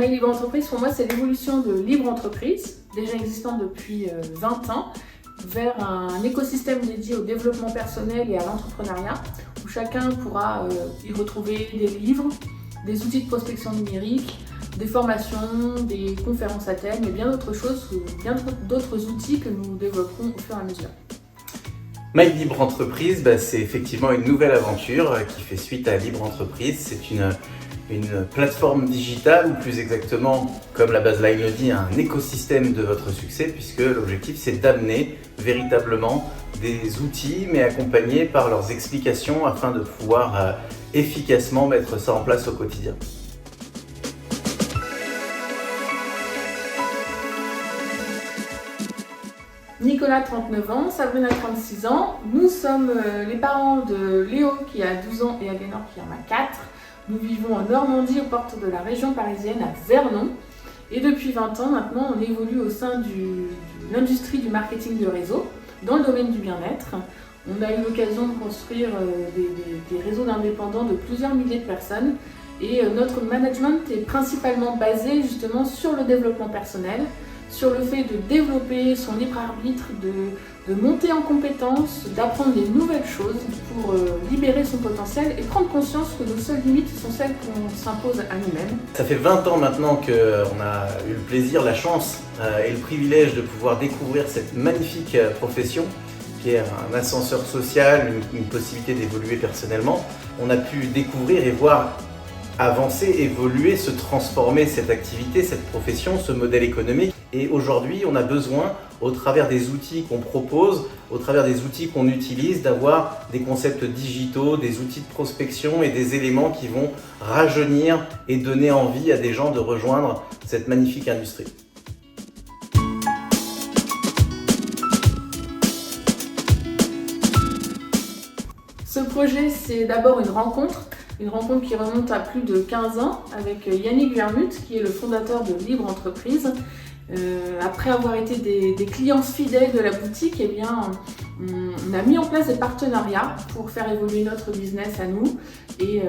My Libre Entreprise, pour moi, c'est l'évolution de Libre Entreprise, déjà existante depuis 20 ans, vers un écosystème dédié au développement personnel et à l'entrepreneuriat, où chacun pourra y retrouver des livres, des outils de prospection numérique, des formations, des conférences à thème et bien d'autres choses, bien d'autres outils que nous développerons au fur et à mesure. My Libre Entreprise, c'est effectivement une nouvelle aventure qui fait suite à Libre Entreprise. C'est une plateforme digitale, ou plus exactement, comme la baseline le dit, un écosystème de votre succès, puisque l'objectif c'est d'amener véritablement des outils, mais accompagnés par leurs explications afin de pouvoir efficacement mettre ça en place au quotidien. Nicolas, 39 ans, Sabrina, 36 ans. Nous sommes les parents de Léo qui a 12 ans et Aliénor qui en a 4. Nous vivons en Normandie, aux portes de la région parisienne, à Vernon. Et depuis 20 ans maintenant, on évolue au sein de l'industrie du marketing de réseau, dans le domaine du bien-être. On a eu l'occasion de construire des réseaux d'indépendants de plusieurs milliers de personnes. Et notre management est principalement basé justement sur le développement personnel, sur le fait de développer son libre arbitre, de monter en compétences, d'apprendre des nouvelles choses pour libérer son potentiel et prendre conscience que nos seules limites sont celles qu'on s'impose à nous-mêmes. Ça fait 20 ans maintenant qu'on a eu le plaisir, la chance et le privilège de pouvoir découvrir cette magnifique profession qui est un ascenseur social, une possibilité d'évoluer personnellement. On a pu découvrir et voir avancer, évoluer, se transformer cette activité, cette profession, ce modèle économique. Et aujourd'hui, on a besoin, au travers des outils qu'on propose, au travers des outils qu'on utilise, d'avoir des concepts digitaux, des outils de prospection et des éléments qui vont rajeunir et donner envie à des gens de rejoindre cette magnifique industrie. Ce projet, c'est d'abord une rencontre qui remonte à plus de 15 ans avec Yannick Vermut, qui est le fondateur de Libre Entreprise. Après avoir été des clients fidèles de la boutique, eh bien, on a mis en place des partenariats pour faire évoluer notre business à nous. Et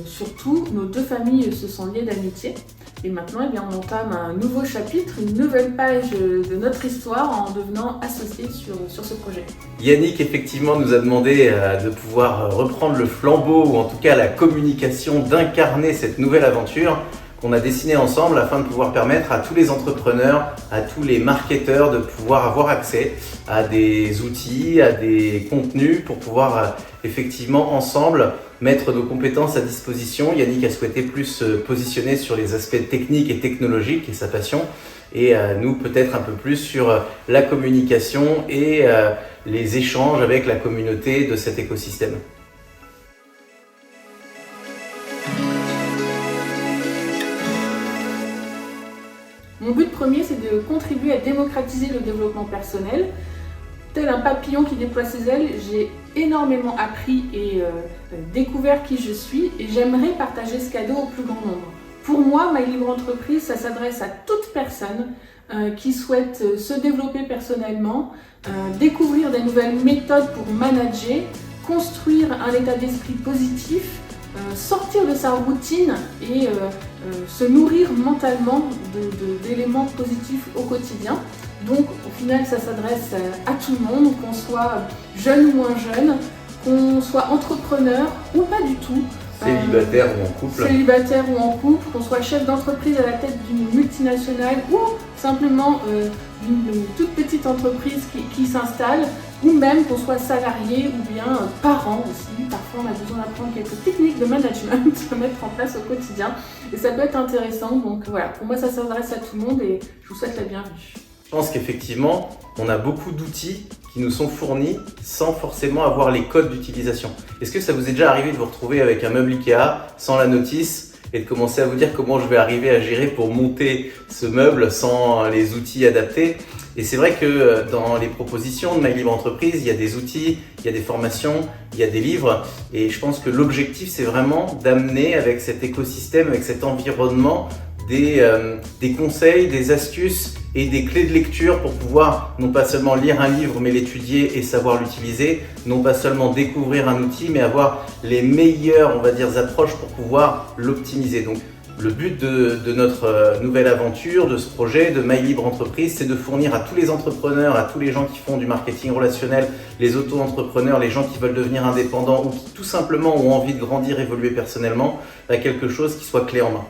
surtout, nos deux familles se sont liées d'amitié. Et maintenant, eh bien, on entame un nouveau chapitre, une nouvelle page de notre histoire en devenant associés sur ce projet. Yannick, effectivement, nous a demandé de pouvoir reprendre le flambeau, ou en tout cas la communication, d'incarner cette nouvelle aventure qu'on a dessinée ensemble afin de pouvoir permettre à tous les entrepreneurs, à tous les marketeurs de pouvoir avoir accès à des outils, à des contenus pour pouvoir effectivement ensemble mettre nos compétences à disposition. Yannick a souhaité plus se positionner sur les aspects techniques et technologiques, qui est sa passion, et nous peut-être un peu plus sur la communication et les échanges avec la communauté de cet écosystème. Mon but premier, c'est de contribuer à démocratiser le développement personnel. Tel un papillon qui déploie ses ailes, j'ai énormément appris et découvert qui je suis, et j'aimerais partager ce cadeau au plus grand nombre. Pour moi, My Libre Entreprise, ça s'adresse à toute personne qui souhaite se développer personnellement, découvrir des nouvelles méthodes pour manager, construire un état d'esprit positif, sortir de sa routine et se nourrir mentalement d'éléments positifs au quotidien. Donc au final, ça s'adresse à tout le monde, qu'on soit jeune ou moins jeune, qu'on soit entrepreneur ou pas du tout. Célibataire ou en couple. Célibataire ou en couple, qu'on soit chef d'entreprise à la tête d'une multinationale ou simplement d'une toute petite entreprise qui s'installe, ou même qu'on soit salarié ou bien parent aussi. Parfois on a besoin d'apprendre quelques techniques de management à mettre en place au quotidien et ça peut être intéressant. Donc voilà, pour moi ça s'adresse à tout le monde et je vous souhaite la bienvenue. Je pense qu'effectivement, on a beaucoup d'outils qui nous sont fournis sans forcément avoir les codes d'utilisation. Est-ce que ça vous est déjà arrivé de vous retrouver avec un meuble Ikea sans la notice et de commencer à vous dire comment je vais arriver à gérer pour monter ce meuble sans les outils adaptés? Et c'est vrai que dans les propositions de My Libre Entreprise, il y a des outils, il y a des formations, il y a des livres. Et je pense que l'objectif, c'est vraiment d'amener avec cet écosystème, avec cet environnement, des conseils, des astuces et des clés de lecture pour pouvoir non pas seulement lire un livre mais l'étudier et savoir l'utiliser, non pas seulement découvrir un outil mais avoir les meilleures, on va dire, approches pour pouvoir l'optimiser. Donc Le but de notre nouvelle aventure, de ce projet, de My Libre Entreprise, c'est de fournir à tous les entrepreneurs, à tous les gens qui font du marketing relationnel, les auto-entrepreneurs, les gens qui veulent devenir indépendants ou qui tout simplement ont envie de grandir, évoluer personnellement, quelque chose qui soit clé en main.